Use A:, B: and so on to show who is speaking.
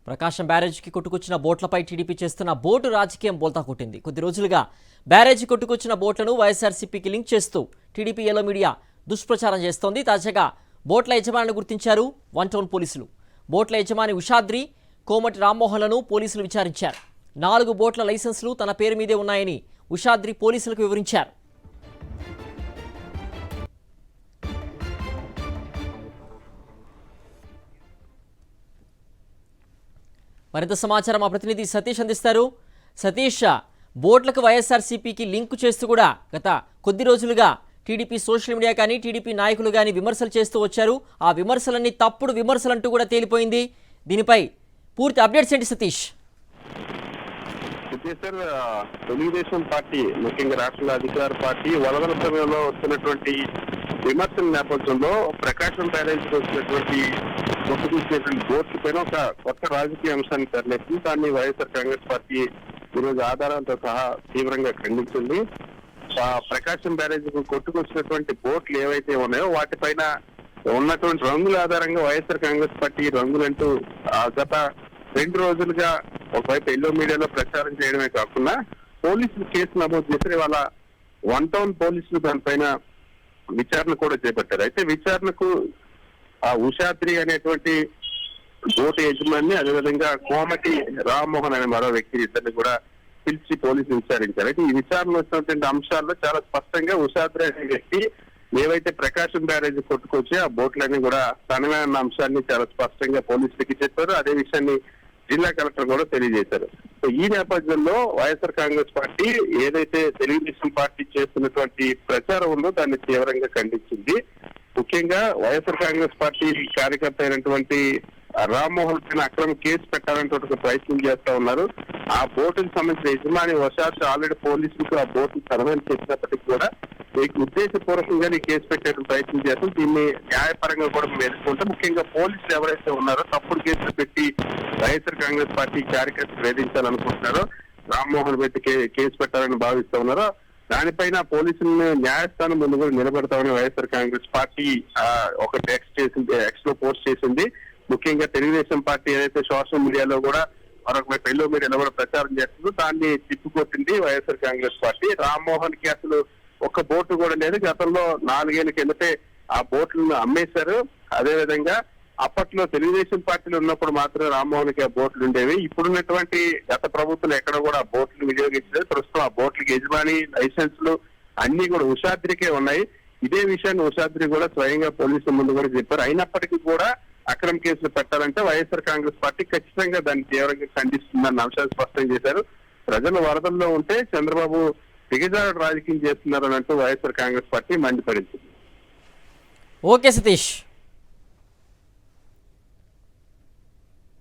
A: ప్రకాశం బ్యారేజ్కి కొట్టుకొచ్చిన బోట్లపై TDP చేస్తున్న boat రాజకీయం బోల్తా కొట్టింది. కొద్ది రోజులుగా బ్యారేజీ కొట్టుకొచ్చిన బోట్లను వైఎస్ఆర్సీపీకి లింక్ చేస్తూ టీడీపీ ఎల్లో మీడియా దుష్ప్రచారం చేస్తోంది. తాజాగా బోట్ల యజమానిని గుర్తించారు వన్ టౌన్ పోలీసులు. బోట్ల యజమాని ఉషాద్రి, కోమటి రామ్మోహన్లను పోలీసులు విచారించారు. 4 బోట్ల లైసెన్సులు తన పేరు మీదే ఉన్నాయని ఉషాద్రి పోలీసులకు వివరించారు. మరింత సమాచారం మా ప్రతినిధి సతీష్ అందిస్తారు. సతీష్, బోట్లకు వైఎస్ఆర్సీపీకి లింకు చేస్తూ కూడా గత కొద్ది రోజులుగా టీడీపీ సోషల్ మీడియా కానీ టీడీపీ నాయకులు కానీ విమర్శలు చేస్తూ వచ్చారు. ఆ విమర్శలన్నీ తప్పుడు విమర్శలంటూ కూడా తేలిపోయింది. దీనిపై పూర్తి అప్డేట్స్ ఏంటి సతీష్?
B: తెలుగుదేశం పార్టీ, ముఖ్యంగా రాష్ట్ర అధికార పార్టీ వరదల సమయంలో వస్తున్నటువంటి విమర్శల నేపథ్యంలో ప్రకాశం బ్యారేజ్కి వచ్చినటువంటి కొట్టుకొచ్చినటువంటి బోట్ల పైన ఒక కొత్త రాజకీయ అంశాన్ని తరలిస్తుంది. దాన్ని వైఎస్ఆర్ కాంగ్రెస్ పార్టీ ఈరోజు ఆధారాలతో సహా తీవ్రంగా ఖండించింది. ప్రకాశం బ్యారేజ్ కొట్టుకొచ్చినటువంటి బోట్లు ఏవైతే ఉన్నాయో వాటిపైన ఉన్నటువంటి రంగుల ఆధారంగా వైఎస్ఆర్ కాంగ్రెస్ పార్టీ రంగులంటూ గత 2 రోజులుగా ఒకవైపు ఎల్లో మీడియాలో ప్రచారం చేయడమే కాకుండా పోలీసులు కేసు నమోదు చేసి వాళ్ళ వన్ టౌన్ పోలీసులు దానిపైన విచారణ కూడా చేపట్టారు. అయితే విచారణకు ఉషాద్రి అనేటువంటి బోటు యజమాని, అదేవిధంగా కోమటి రామ్మోహన్ అనే మరో వ్యక్తి, ఇద్దరిని కూడా పిలిచి పోలీసులు విచారించారు. అయితే ఈ విచారణ వచ్చినటువంటి అంశాల్లో చాలా స్పష్టంగా ఉషాద్రి అనే వ్యక్తి ఏవైతే ప్రకాశం బ్యారేజ్ కొట్టుకొచ్చి ఆ బోట్లన్నీ కూడా తనమే అన్న అంశాన్ని చాలా స్పష్టంగా పోలీసులకి చెప్పారు. అదే విషయాన్ని జిల్లా కలెక్టర్ కూడా తెలియజేశారు. సో ఈ నేపథ్యంలో వైఎస్ఆర్ కాంగ్రెస్ పార్టీ ఏదైతే తెలుగుదేశం పార్టీ చేస్తున్నటువంటి ప్రచారం ఉందో దాన్ని తీవ్రంగా ఖండించింది. ముఖ్యంగా వైఎస్ఆర్ కాంగ్రెస్ పార్టీ కార్యకర్త అయినటువంటి రామ్మోహన్ పైన అక్రమ కేసు పెట్టాలంటే ఒక ప్రయత్నం చేస్తా ఉన్నారు. ఆ బోటుకు సంబంధించిన యజమాని వశాత్ ఆల్రెడీ పోలీసులకు ఆ బోటు తరమని చెప్పినప్పటికీ కూడా ఉద్దేశపూర్వకంగా కేసు పెట్టే ప్రయత్నం చేస్తాం. దీన్ని న్యాయపరంగా కూడా మేము ఎదుర్కొంటే ముఖ్యంగా పోలీసులు ఎవరైతే ఉన్నారో తప్పుడు కేసులు పెట్టి వైఎస్ఆర్ కాంగ్రెస్ పార్టీ కార్యకర్తలు వేధించాలనుకుంటున్నారో, రామ్మోహన్ పెట్టి కేసు పెట్టాలని భావిస్తా ఉన్నారో దానిపైన పోలీసులను న్యాయస్థానం ముందు కూడా నిలబెడతామని వైఎస్ఆర్ కాంగ్రెస్ పార్టీ ఒక ఎక్స్ లో పోస్ట్ చేసింది. ముఖ్యంగా తెలుగుదేశం పార్టీ ఏదైతే సోషల్ మీడియాలో కూడా మరొక ఎల్లో మీడియాలో కూడా ప్రచారం చేస్తుందో దాన్ని తిప్పుకొట్టింది వైఎస్ఆర్ కాంగ్రెస్ పార్టీ. రామ్మోహన్ కి అసలు ఒక్క బోటు కూడా లేదు. గతంలో 4 ఏళ్ల కిందటే ఆ బోట్లను అమ్మేశారు. అదేవిధంగా అప్పట్లో తెలుగుదేశం పార్టీలో ఉన్నప్పుడు మాత్రమే రామ్మోహన్ కి ఆ బోట్లు ఉండేవి. ఇప్పుడున్నటువంటి గత ప్రభుత్వం ఎక్కడ కూడా ఆ బోట్లు వినియోగించలేదు. ప్రస్తుతం ఆ బోట్లకి యజమాని, లైసెన్సులు అన్ని కూడా ఉషాద్రికే ఉన్నాయి. ఇదే విషయాన్ని ఉషాద్రి కూడా స్వయంగా పోలీసుల ముందు కూడా చెప్పారు. అయినప్పటికీ కూడా అక్రమ కేసులు పెట్టాలంటే వైఎస్ఆర్ కాంగ్రెస్ పార్టీ ఖచ్చితంగా దాన్ని తీవ్రంగా ఖండిస్తుందన్న అంశాన్ని స్పష్టం చేశారు. ప్రజలు వరదల్లో ఉంటే చంద్రబాబు దిగజారుడు రాజకీయం చేస్తున్నారని అంటూ వైఎస్ఆర్ కాంగ్రెస్ పార్టీ మండిపడింది.
A: ఓకే సతీష్.